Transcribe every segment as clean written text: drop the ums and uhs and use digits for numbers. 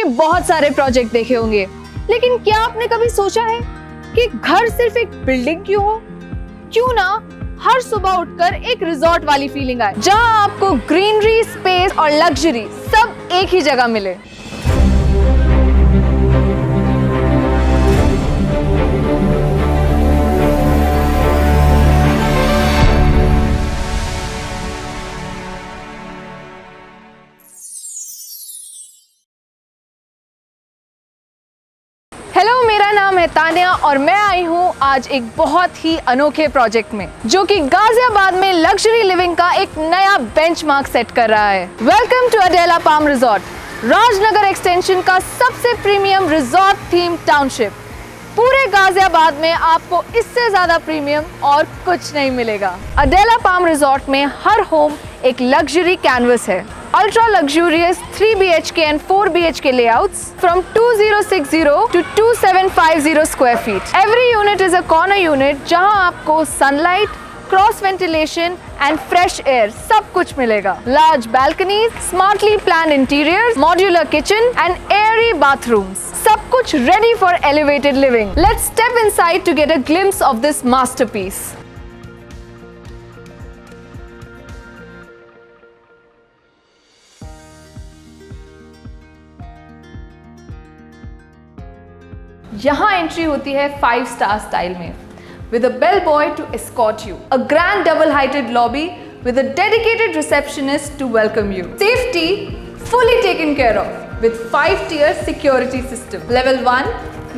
के बहुत सारे प्रोजेक्ट देखे होंगे, लेकिन क्या आपने कभी सोचा है कि घर सिर्फ एक बिल्डिंग क्यों हो? क्यों ना हर सुबह उठकर एक रिजॉर्ट वाली फीलिंग आए, जहां आपको ग्रीनरी, स्पेस और लग्जरी सब एक ही जगह मिले। हेलो, मेरा नाम है तान्या और मैं आई हूँ आज एक बहुत ही अनोखे प्रोजेक्ट में, जो कि गाजियाबाद में लग्जरी लिविंग का एक नया बेंचमार्क सेट कर रहा है। Welcome to Adela palm resort, Rajnagar extension का सबसे प्रीमियम रिजॉर्ट थीम टाउनशिप। पूरे गाजियाबाद में आपको इससे ज्यादा प्रीमियम और कुछ नहीं मिलेगा। अडेला पाम रिजॉर्ट में हर होम एक लग्जरी कैनवस है। Ultra luxurious 3 BHK and 4 BHK layouts from 2060 to 2750 square feet. Every unit is a corner unit जहां आपको sunlight, cross ventilation and fresh air सब कुछ मिलेगा। Large balconies, smartly planned interiors, modular kitchen and airy bathrooms. सब कुछ ready for elevated living. Let's step inside to get a glimpse of this masterpiece. यहाँ entry होती है 5 star style में, with a bellboy to escort you, a grand double-heighted lobby with a dedicated receptionist to welcome you. Safety fully taken care of with 5-tier security system. Level 1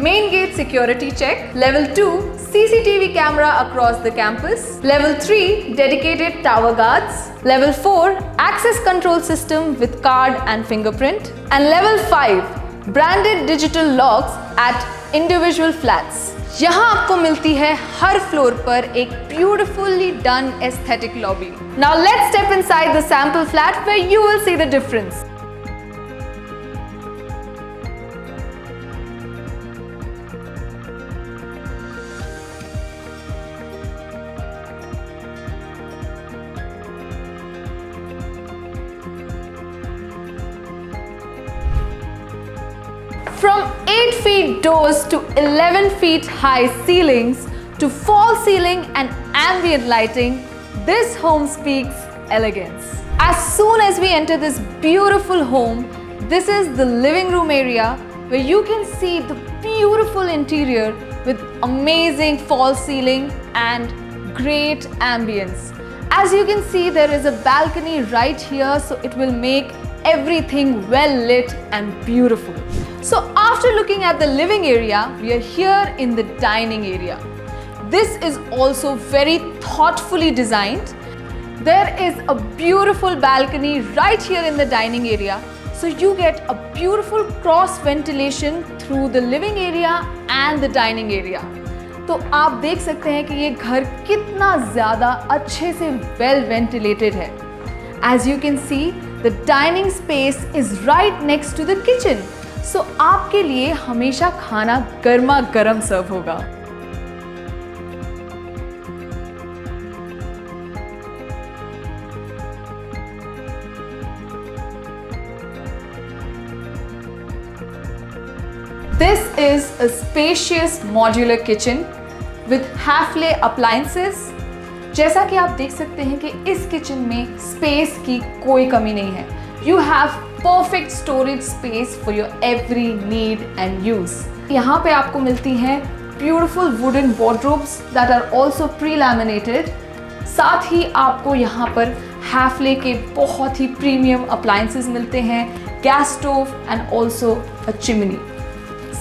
main gate security check. Level 2 CCTV camera across the campus. Level 3 dedicated tower guards. Level 4 access control system with card and fingerprint. And Level 5 branded digital locks at individual flats. यहाँ आपको मिलती है हर floor पर एक beautifully done aesthetic lobby. Now let's step inside the sample flat where you will see the difference. From 8 feet doors to 11 feet high ceilings to false ceiling and ambient lighting, this home speaks elegance. As soon as we enter this beautiful home, this is the living room area where you can see the beautiful interior with amazing false ceiling and great ambience. As you can see, there is a balcony right here, so it will make everything well lit and beautiful. So after looking at the living area, we are here in the dining area. This is also very thoughtfully designed. There is a beautiful balcony right here in the dining area. So you get a beautiful cross ventilation through the living area and the dining area. तो आप देख सकते हैं कि ये घर कितना ज़्यादा अच्छे से well ventilated है. As you can see, the dining space is right next to the kitchen. So आपके लिए हमेशा खाना गर्मा गर्म सर्व होगा। This is a spacious modular kitchen with half-lay appliances. जैसा कि आप देख सकते हैं कि इस किचन में स्पेस की कोई कमी नहीं है। You have perfect storage space for your every need and use. यहाँ पे आपको मिलती हैं beautiful wooden wardrobes that are also pre-laminated. साथ ही आपको यहाँ पर Hafele के बहुत ही premium appliances मिलते हैं, gas stove and also a chimney.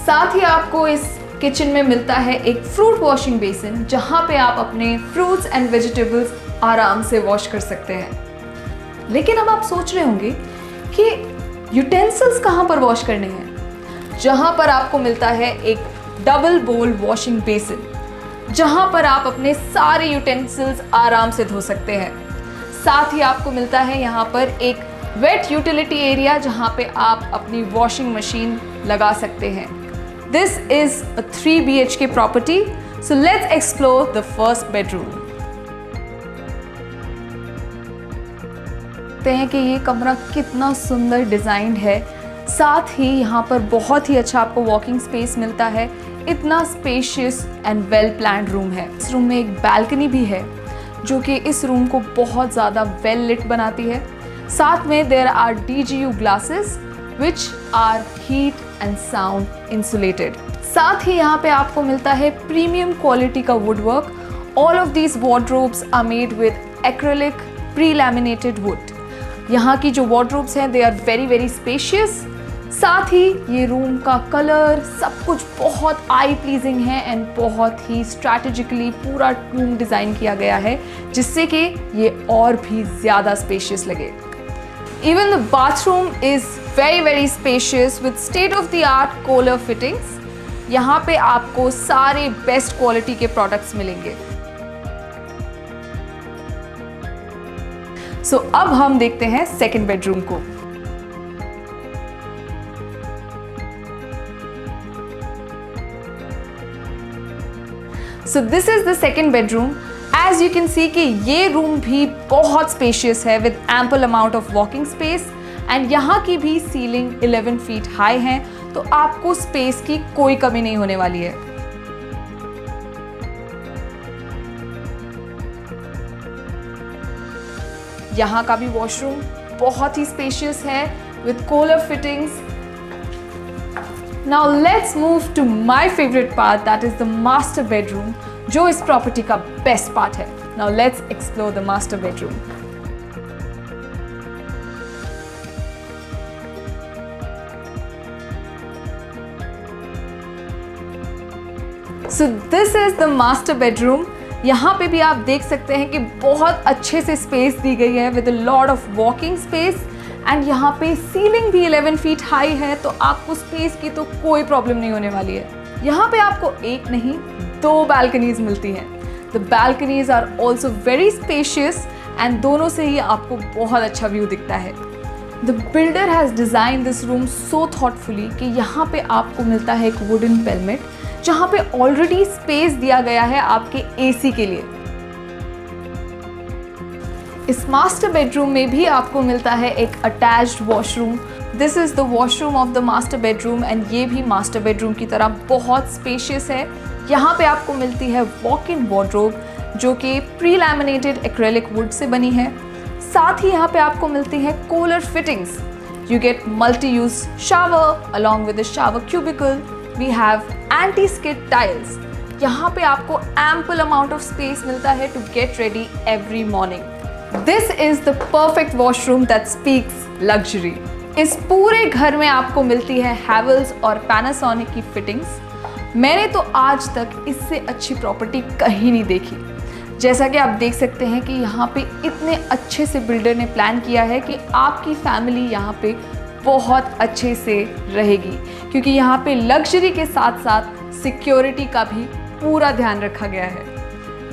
साथ ही आपको इस किचन में मिलता है एक फ्रूट वॉशिंग बेसिन, जहाँ पे आप अपने फ्रूट्स एंड वेजिटेबल्स आराम से वॉश कर सकते हैं। लेकिन अब आप सोच रहे होंगे कि यूटेंसिल्स कहाँ पर वॉश करने हैं? जहाँ पर आपको मिलता है एक डबल बोल वॉशिंग बेसिन, जहाँ पर आप अपने सारे यूटेंसिल्स आराम से धो सकते हैं। साथ ही आपको मिलता है यहाँ पर एक वेट यूटिलिटी एरिया, जहाँ पे आप अपनी वॉशिंग मशीन लगा सकते हैं। This is a 3 BHK property, so let's explore the first bedroom. देखते हैं कि ये कमरा कितना सुंदर डिजाइंड है। साथ ही यहाँ पर बहुत ही अच्छा आपको वॉकिंग स्पेस मिलता है। इतना spacious and well planned room है। इस रूम में एक बालकनी भी है जो कि इस रूम को बहुत ज़्यादा वेल लिट बनाती है। साथ में there are DGU glasses which are heat and sound insulated. साथ ही यहाँ पे आपको मिलता है प्रीमियम क्वालिटी का woodwork. All of these wardrobes are made with acrylic prelaminated wood. यहाँ की जो वार्डरोब्स हैं they are very very spacious. साथ ही ये रूम का कलर सब कुछ बहुत आई प्लीजिंग है एंड बहुत ही स्ट्रैटेजिकली पूरा रूम डिज़ाइन किया गया है जिससे कि ये और भी ज़्यादा स्पेशियस लगे। Even the bathroom is very very spacious with state of the art Kohler fittings. यहाँ पे आपको सारे बेस्ट क्वालिटी के प्रोडक्ट्स मिलेंगे। सो अब हम देखते हैं सेकेंड बेडरूम को। So this is the second bedroom. As you can see कि ये रूम भी बहुत स्पेशियस है with ample amount of walking space and यहाँ की भी सीलिंग 11 feet हाई है, तो आपको स्पेस की कोई कमी नहीं होने वाली है। यहाँ का भी वॉशरूम बहुत ही स्पेशियस है with Kohler fittings. Now let's move to my favorite part, that is the master bedroom, जो इस प्रॉपर्टी का बेस्ट पार्ट है। Now let's explore the master bedroom. So this is the master bedroom. यहाँ पे भी आप देख सकते हैं कि बहुत अच्छे से स्पेस दी गई है with a lot of walking space and यहाँ पे सीलिंग भी 11 फीट हाई है, तो आपको स्पेस की तो कोई प्रॉब्लम नहीं होने वाली है। यहाँ पे आपको एक नहीं 2 बालकनीज मिलती हैं। The balconies are also very spacious and दोनों से ही आपको बहुत अच्छा व्यू दिखता है। The builder has design this room so thoughtfully कि यहाँ पे आपको मिलता है एक वुडन पेलमेट जहाँ पे ऑलरेडी स्पेस दिया गया है आपके AC के लिए। इस मास्टर बेडरूम में भी आपको मिलता है एक attached washroom. This is the washroom of the master bedroom and ये भी मास्टर बेडरूम की तरह बहुत स्पेशियस है। यहाँ पे आपको मिलती है वॉक इन वार्डरोब जो कि प्री-लैमिनेटेड एक्रेलिक वुड से बनी है। साथ ही यहाँ पे आपको मिलती है Kohler fittings. You get multi use shower along with the shower cubicle. We have anti skid tiles. यहाँ पे आपको एम्पल अमाउंट ऑफ स्पेस मिलता है to get ready every morning. This is the perfect washroom that speaks luxury. इस पूरे घर में आपको मिलती है Havells और Panasonic की फिटिंग्स। मैंने तो आज तक इससे अच्छी प्रॉपर्टी कहीं नहीं देखी। जैसा कि आप देख सकते हैं कि यहाँ पे इतने अच्छे से बिल्डर ने प्लान किया है कि आपकी फैमिली यहाँ पे बहुत अच्छे से रहेगी, क्योंकि यहाँ पे लग्जरी के साथ साथ सिक्योरिटी का भी पूरा ध्यान रखा गया है।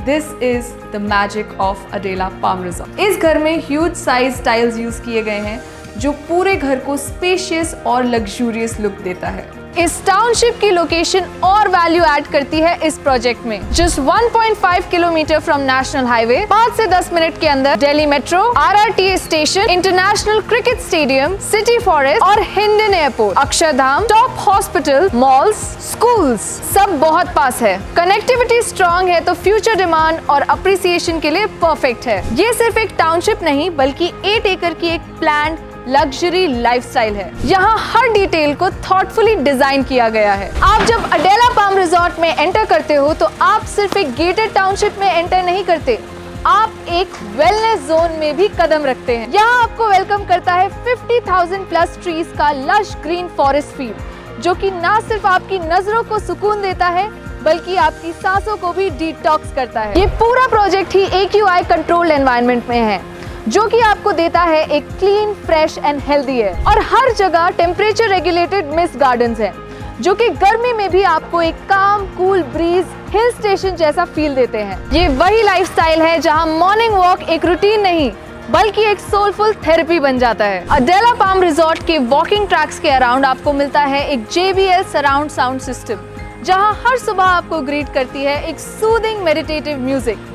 This is the magic of Adela Palm Resort. इस घर में ह्यूज साइज टाइल्स यूज किए गए हैं जो पूरे घर को स्पेशियस और लग्जूरियस लुक देता है। इस टाउनशिप की लोकेशन और वैल्यू ऐड करती है इस प्रोजेक्ट में। Just 1.5 kilometre from national highway, 5 से 10 मिनट के अंदर Delhi metro, RRTS station, international cricket stadium, city forest और Hindon airport, Akshardham, top hospital, malls, schools सब बहुत पास है। कनेक्टिविटी स्ट्रॉन्ग है तो फ्यूचर डिमांड और अप्रिसिएशन के लिए परफेक्ट है। ये सिर्फ एक टाउनशिप नहीं बल्कि 8 एकड़ की एक प्लान्ड लग्जरी लाइफस्टाइल है। यहाँ हर डिटेल को थॉटफुली डिजाइन किया गया है। आप जब अडेला पाम रिजॉर्ट में एंटर करते हो तो आप सिर्फ एक गेटेड टाउनशिप में एंटर नहीं करते, आप एक वेलनेस जोन में भी कदम रखते हैं। यहाँ आपको वेलकम करता है 50,000 प्लस ट्रीज का लश ग्रीन फॉरेस्ट फील्ड, जो कि न सिर्फ आपकी नजरों को सुकून देता है बल्कि आपकी सांसों को भी डिटॉक्स करता है। ये पूरा प्रोजेक्ट ही AQI कंट्रोल्ड एनवायरनमेंट में है, जो कि आपको देता है एक clean, fresh and healthy air. और हर जगह टेम्परेचर रेगुलेटेड मिस्ट गार्डन्स हैं, जो कि गर्मी में भी आपको एक काम, कूल ब्रीज, हिल स्टेशन जैसा फील देते हैं। ये वही लाइफस्टाइल है जहां मॉर्निंग वॉक एक रूटीन नहीं बल्कि एक सोलफुल थेरेपी बन जाता है। अडेला पाम रिजॉर्ट के वॉकिंग ट्रैक्स के अराउंड आपको मिलता है एक JBL सराउंड साउंड सिस्टम, जहां हर सुबह आपको ग्रीट करती है एक सूदिंग मेडिटेटिव म्यूजिक।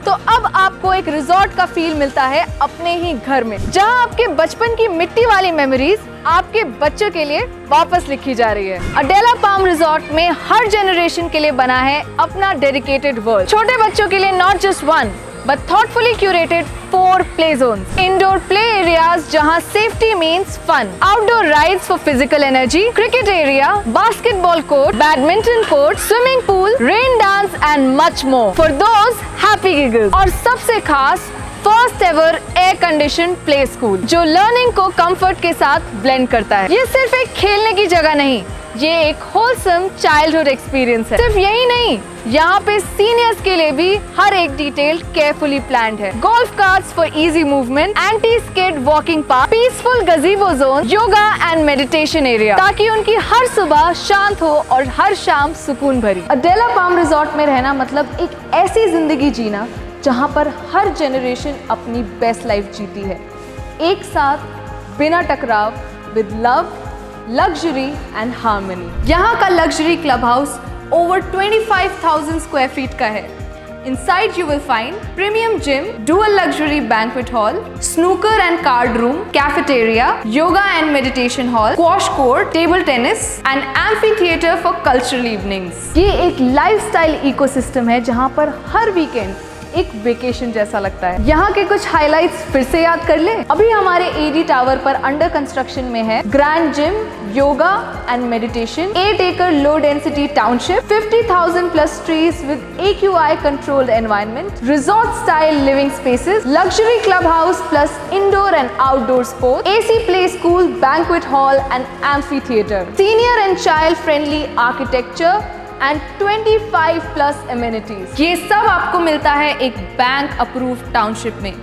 तो अब आपको एक रिजॉर्ट का फील मिलता है अपने ही घर में, जहां आपके बचपन की मिट्टी वाली मेमोरीज आपके बच्चों के लिए वापस लिखी जा रही है। अडेला पाम रिजॉर्ट में हर जनरेशन के लिए बना है अपना डेडिकेटेड वर्ल्ड। छोटे बच्चों के लिए not just one but thoughtfully curated 4 play zones. Indoor play areas जहाँ safety means fun. Outdoor rides for physical energy. Cricket area, basketball court, badminton court, swimming pool, rain dance and much more. For those happy giggles. और सबसे खास first ever air condition play school जो learning को comfort के साथ blend करता है। ये सिर्फ एक खेलने की जगह नहीं, ये एक होलसम चाइल्डहुड एक्सपीरियंस है। सिर्फ यही नहीं, यहाँ पे सीनियर्स के लिए भी हर एक डिटेल केयरफुली प्लान्ड है। Golf carts for easy movement, anti skid walking park, peaceful गजीबो zone, yoga and meditation area, ताकि उनकी हर सुबह शांत हो और हर शाम सुकून भरी। अडेला पाम रिजॉर्ट में रहना मतलब एक ऐसी जिंदगी जीना जहाँ पर हर जनरेशन अपनी बेस्ट लाइफ जीती है, एक साथ बिना टकराव, with love, luxury and harmony. यहाँ का luxury club house over 25,000 square feet का है। Inside you will find premium gym, dual luxury banquet hall, snooker and card room, cafeteria, yoga and meditation hall, squash court, table tennis and amphitheater for cultural evenings। ये एक lifestyle ecosystem है जहाँ पर हर weekend एक vacation जैसा लगता है। यहाँ के कुछ हाइलाइट्स फिर से याद कर लें। अभी हमारे एडी टावर पर अंडर कंस्ट्रक्शन में है grand gym, yoga and meditation, 8 एकड़ low density township, 50,000 plus trees with AQI controlled environment, resort style living spaces, luxury club house plus indoor and outdoor sports, AC play school, banquet hall and amphi theatre, senior and child friendly architecture and 25 plus amenities. ये सब आपको मिलता है एक bank approved township में,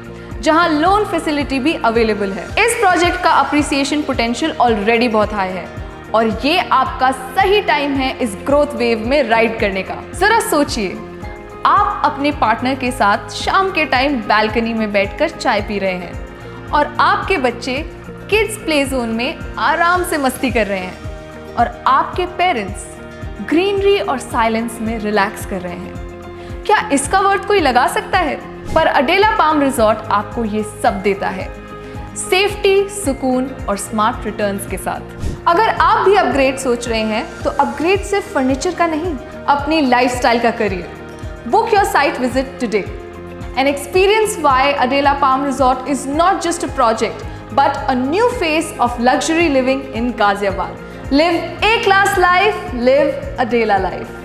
जहां loan facility भी available है। इस प्रोजेक्ट का अप्रिसिएशन पोटेंशियल ऑलरेडी बहुत हाई है और ये आपका सही टाइम है इस ग्रोथ वेव में राइड करने का। जरा सोचिए, आप अपने पार्टनर के साथ शाम के टाइम बालकनी में बैठकर चाय पी रहे हैं और आपके बच्चे किड्स प्ले जोन में आराम से मस्ती कर रहे हैं और आपके पेरेंट्स ग्रीनरी और साइलेंस में रिलैक्स कर रहे हैं। क्या इसका वर्थ कोई लगा सकता है? पर अडेला पाम रिजॉर्ट आपको ये सब देता है, सेफ्टी, सुकून और स्मार्ट रिटर्न्स के साथ। अगर आप भी अपग्रेड सोच रहे हैं तो अपग्रेड सिर्फ फर्नीचर का नहीं, अपनी लाइफस्टाइल का career. Book your site visit today and experience why Adela palm resort is not just a project but a new face of luxury living in Ghaziabad. Live A-class life, live Adela life.